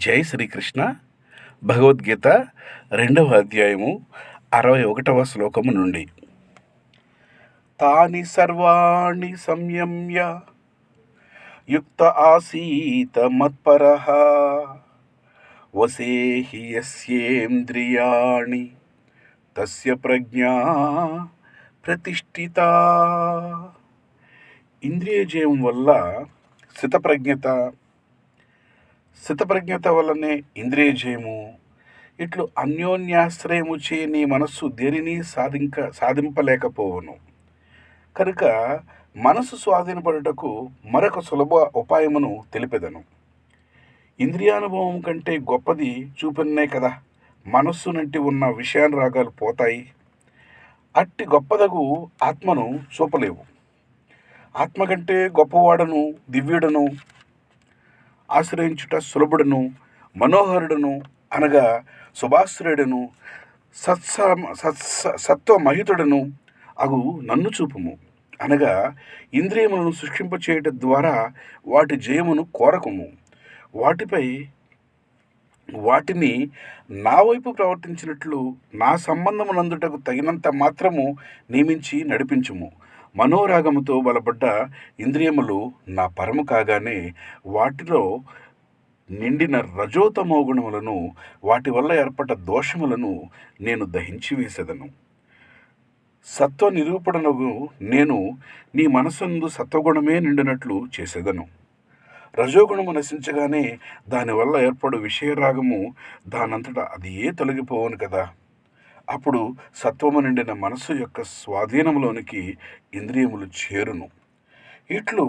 జై శ్రీకృష్ణ. భగవద్గీత 2వ అధ్యాయము 61వ శ్లోకము నుండి. తాని సర్వాణి సంయమ్య యుక్త ఆసీత మత్పరః వసేహి యస్యేంద్రియాణి తస్య ప్రజ్ఞా ప్రతిష్ఠిత. ఇంద్రియజయం వల్ల స్థితప్రజ్ఞత వల్లనే ఇంద్రియజయము. ఇట్లు అన్యోన్యాశ్రయము చే నీ మనస్సు దేనిని సాధింపలేకపోవును. కనుక మనసు స్వాధీనపడుటకు మరొక సులభ ఉపాయమును తెలిపెదను. ఇంద్రియానుభవం కంటే గొప్పది చూపనే కదా మనస్సు నుండి ఉన్న విషయానురాగాలు పోతాయి. అట్టి గొప్పదగు ఆత్మను చూపలేవు. ఆత్మ కంటే గొప్పవాడను, దివ్యుడను, ఆశ్రయించుట సులభుడను, మనోహరుడను అనగా సుభాశ్రయుడను, సత్వమహితుడను అగు నన్ను చూపుము అనగా ఇంద్రియములను సృష్టింపచేయటం ద్వారా వాటి జయమును కోరకుము. వాటిని నా వైపు ప్రవర్తించినట్లు నా సంబంధమునందుటకు తగినంత మాత్రము నియమించి నడిపించుము. మనోరాగముతో బలపడ్డ ఇంద్రియములు నా పరము కాగానే వాటిలో నిండిన రజోతమో గుణములను, వాటి వల్ల ఏర్పడ్డ దోషములను నేను దహించి వేసేదను. సత్వ నిరూపణకు నేను నీ మనస్సునందు సత్వగుణమే నిండినట్లు చేసేదను. రజోగుణము నశించగానే దానివల్ల ఏర్పడు విషయరాగము దానంతటా అది తొలగిపోవును కదా. అప్పుడు సత్వము నిండిన మనస్సు యొక్క స్వాధీనంలోనికి ఇంద్రియములు చేరును. ఇట్లు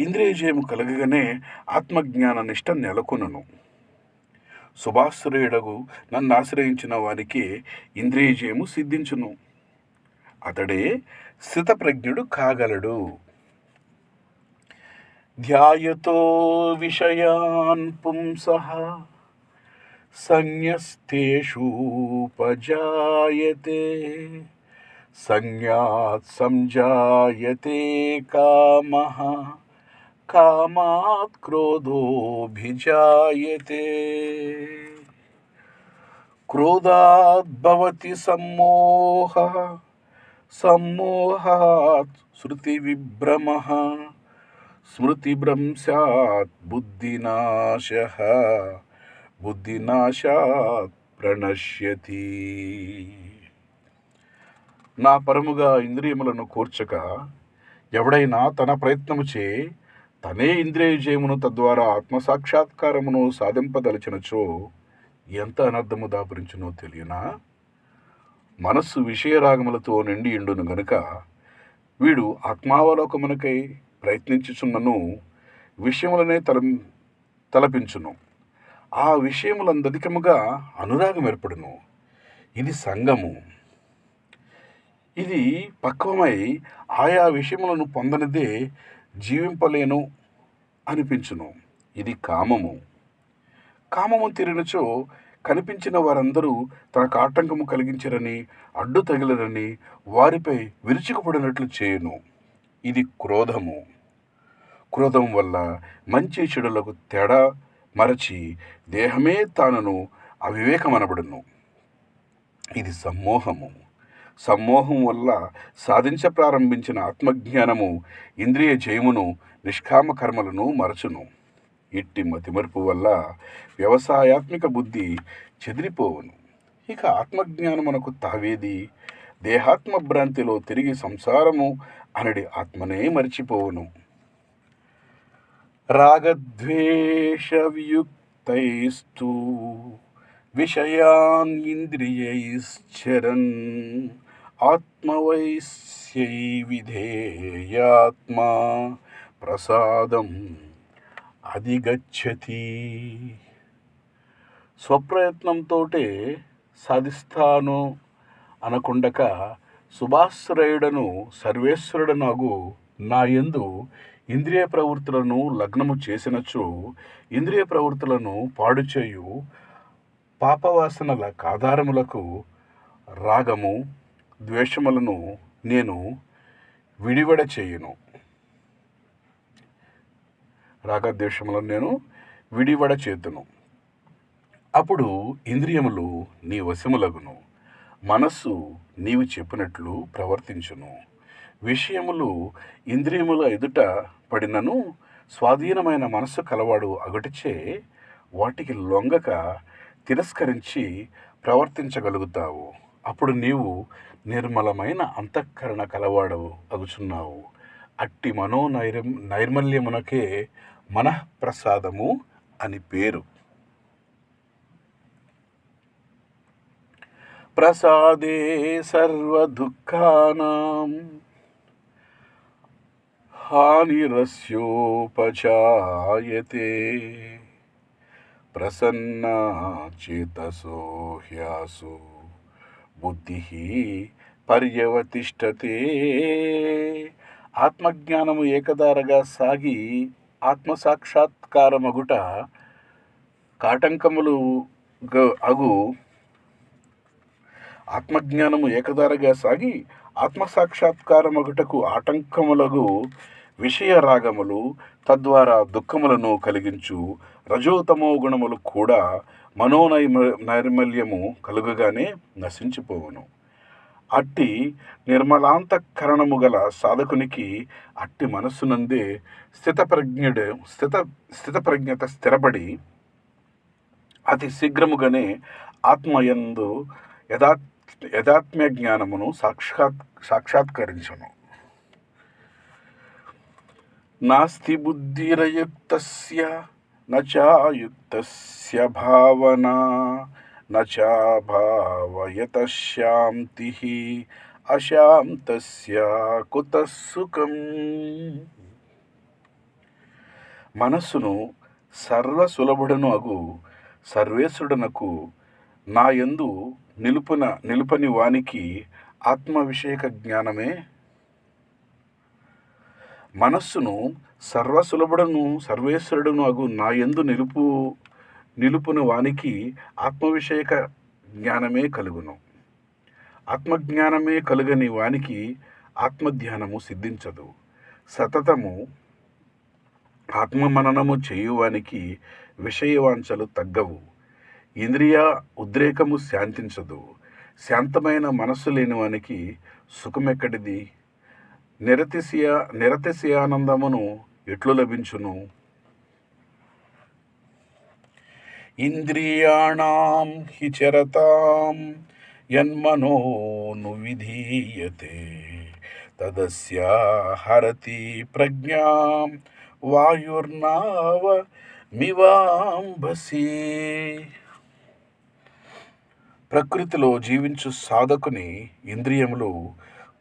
ఇంద్రియజయము కలగగానే ఆత్మజ్ఞాన నిష్ట నెలకొనును. శుభాశ్రయుడగు నన్ను ఆశ్రయించిన వారికి ఇంద్రియజయము సిద్ధించును. అతడే స్థితప్రజ్ఞుడు కాగలడు. ధ్యాయతో విషయాన్ పుంసః సంయస్తేషూపజాయతే సంజ్ఞాత్ సంజాయతే కామః కామాత్ క్రోధోభిజాయతే క్రోధాత్ భవతి సమ్మోహః సమ్మోహాత్ స్మృతివిభ్రమః స్మృతిభ్రంశాత్ బుద్ధినాశః బుద్ధినాశాత్ ప్రణశ్యతి. నా పరముగా ఇంద్రియములను కూర్చక ఎవడైనా తన ప్రయత్నముచే తనే ఇంద్రియజయమును తద్వారా ఆత్మసాక్షాత్కారమును సాధింపదలచినచో ఎంత అనర్థము దాపురించునో తెలియనా. మనస్సు విషయరాగములతో నిండి ఉండును గనుక వీడు ఆత్మావలోకమునకై ప్రయత్నించుచున్నను విషయములనే తలపించును. ఆ విషయములందధికముగా అనురాగం ఏర్పడును. ఇది సంగము. ఇది పక్వమై ఆయా విషయములను పొందనిదే జీవింపలేను అనిపించును. ఇది కామము. కామము తీరినచో కనిపించిన వారందరూ తనకు ఆటంకము కలిగించరని, అడ్డు తగిలరని వారిపై విరుచుకుపడినట్లు చేయును. ఇది క్రోధము. క్రోధం వల్ల మంచి చెడులకు తేడా మరచి దేహమే తానును అవివేకమనబడును. ఇది సమ్మోహము. సమ్మోహం వల్ల సాధించ ప్రారంభించిన ఆత్మజ్ఞానము ఇంద్రియ జయమును, నిష్కామ కర్మలను మరచును. ఇట్టి మతిమరుపు వల్ల వ్యవసాయాత్మిక బుద్ధి చెదిరిపోవును. ఇక ఆత్మజ్ఞానమునకు తావేది? దేహాత్మ భ్రాంతిలో తిరిగి సంసారము అనడి ఆత్మనే మరిచిపోవును. రాగద్వేష వియుక్తైస్తు విషయాన్ ఇంద్రియైశ్చరన్ ఆత్మవైస్యై విధేయాత్మా ప్రసాదం అధిగచ్చతి. స్వప్రయత్నంతోటే సాధిస్తాను అనకుండక శుభాశ్రయుడను సర్వేశ్వరుడనగు నా యందు ఇంద్రియ ప్రవృత్తులను లగ్నము చేసినచో ఇంద్రియ ప్రవృత్తులను పాడుచేయు పాపవాసనల కాధారములకు రాగము ద్వేషములను నేను విడివడ చేయును. రాగద్వేషములను నేను విడివడ చేతును. అప్పుడు ఇంద్రియములు నీ వశములగును, మనస్సు నీవు చెప్పినట్లు ప్రవర్తించును. విషయములు ఇంద్రియముల ఎదుట పడినను స్వాధీనమైన మనస్సు కలవాడు అగుటచే వాటికి లొంగక తిరస్కరించి ప్రవర్తించగలుగుతావు. అప్పుడు నీవు నిర్మలమైన అంతఃకరణ కలవాడవు అగుచున్నావు. అట్టి నైర్మల్యమునకే మనఃప్రసాదము అని పేరు. ప్రసాదే సర్వదుఃఖానాం హానిరస్యోపజాయతే ప్రసన్నా చేతసో హ్యాసు బుద్ధి పర్యవతిష్టతే. ఆత్మజ్ఞానము ఏకదారగా సాగి ఆత్మసాక్షాత్కారమగుట కాటంకములు అగు ఆత్మజ్ఞానము ఏకదారగా సాగి ఆత్మసాక్షాత్కారమగుటకు ఆటంకములగు విషయ రాగములు, తద్వారా దుఃఖములను కలిగించు రజోతమో గుణములు కూడా నైర్మల్యము కలుగగానే నశించిపోవును. అట్టి నిర్మలాంతఃకరణము గల సాధకునికి అట్టి మనస్సునందే స్థితప్రజ్ఞత స్థిరపడి అతి శీఘ్రముగానే ఆత్మయందు యథాత్మ్య జ్ఞానమును సాక్షాత్కరించును. నాస్తి బుద్ధిరయుక్తస్య నచాయుక్తస్య భావనా నచాభావయత శాంతి అశాంతస్య కుతః సుఖం. మనస్సును సర్వసులభుడను అగు సర్వేశ్వరుడనకు నాయందు నిలుపని వానికి ఆత్మవిషయక జ్ఞానమే. మనస్సును సర్వేశ్వరుడును అగు నాయందు నిలుపుని వానికి ఆత్మవిషయక జ్ఞానమే కలుగును. ఆత్మజ్ఞానమే కలుగని వానికి ఆత్మధ్యానము సిద్ధించదు. సతతము ఆత్మమననము చేయువానికి విషయవాంఛలు తగ్గవు. ఇంద్రియ ఉద్రేకము శాంతించదు. శాంతమైన మనస్సు లేని వానికి సుఖమెక్కడిది? నిరతిశయానందమును ఎట్లు లభించును? ఇంద్రియాణం హి చరతాం యన్మనోను విధీయతే తదస్య హరతి ప్రజ్ఞాం వాయుర్నావ మివాంబసి. ప్రకృతిలో జీవించు సాధకుని ఇంద్రియములు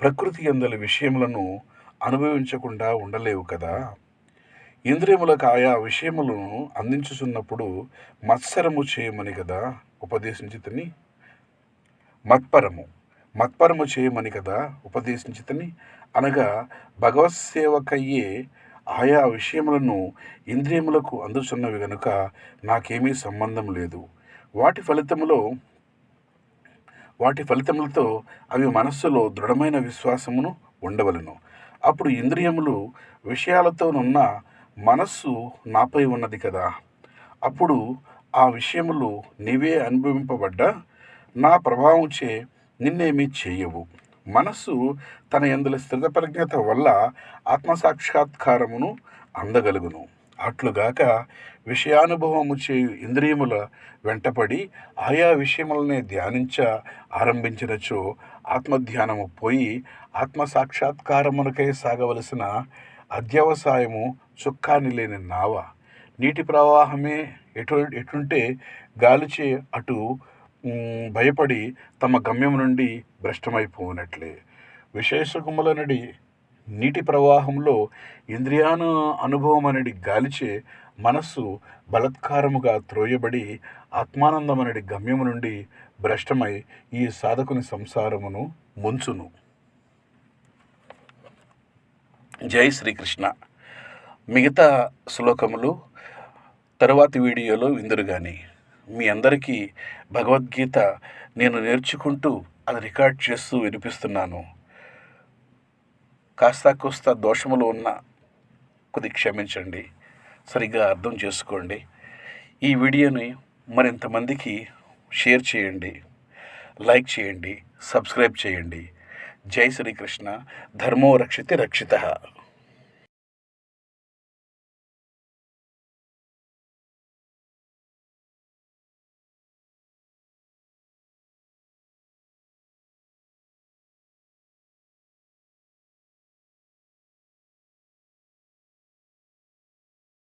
ప్రకృతి యందలి విషయములను అనుభవించకుండా ఉండలేవు కదా. ఇంద్రియములకు ఆయా విషయములను అందించుచున్నప్పుడు మత్సరము చేయమని కదా ఉపదేశించితిని. మత్పరము చేయమని కదా ఉపదేశించితిని. అనగా భగవత్ సేవకయ్యే ఆయా విషయములను ఇంద్రియములకు అందుచున్నవి గనుక నాకేమీ సంబంధం లేదు. వాటి ఫలితములతో అవి మనస్సులో దృఢమైన విశ్వాసమును ఉండవలను. అప్పుడు ఇంద్రియములు విషయాలతోనున్న మనస్సు నాపై ఉన్నది కదా. అప్పుడు ఆ విషయములు నీవే అనుభవింపబడ్డా నా ప్రభావంచే నిన్నేమీ చేయవు. మనస్సు తన యందుల స్థితప్రజ్ఞత వల్ల ఆత్మసాక్షాత్కారమును అందగలుగును. అట్లుగాక విషయానుభవము చేయు ఇంద్రియముల వెంటపడి ఆయా విషయములనే ధ్యానించ ఆరంభించినచో ఆత్మధ్యానము పోయి ఆత్మసాక్షాత్కారమునకై సాగవలసిన అధ్యవసాయము చుక్కాని లేని నావ. నీటి ప్రవాహమే ఎటుంటే గాలిచే అటు భయపడి తమ గమ్యం నుండి భ్రష్టమైపోనట్లే విశేషకుముల నడి నీటి ప్రవాహంలో ఇంద్రియాను అనుభవం అనేది గాలిచే మనస్సు బలత్కారముగా త్రోయబడి ఆత్మానందమనడి గమ్యము నుండి భ్రష్టమై ఈ సాధకుని సంసారమును ముంచును. జై శ్రీకృష్ణ. మిగతా శ్లోకములు తరువాతి వీడియోలో విందురు కానీ మీ అందరికీ భగవద్గీత నేను నేర్చుకుంటూ అది రికార్డ్ చేస్తూ వినిపిస్తున్నాను. కాస్త దోషములు ఉన్న కొద్ది క్షమించండి, సరిగ్గా అర్థం చేసుకోండి. ఈ వీడియోని మరింతమందికి షేర్ చేయండి, లైక్ చేయండి, సబ్స్క్రైబ్ చేయండి. జై శ్రీకృష్ణ. ధర్మో రక్షితి రక్షితః.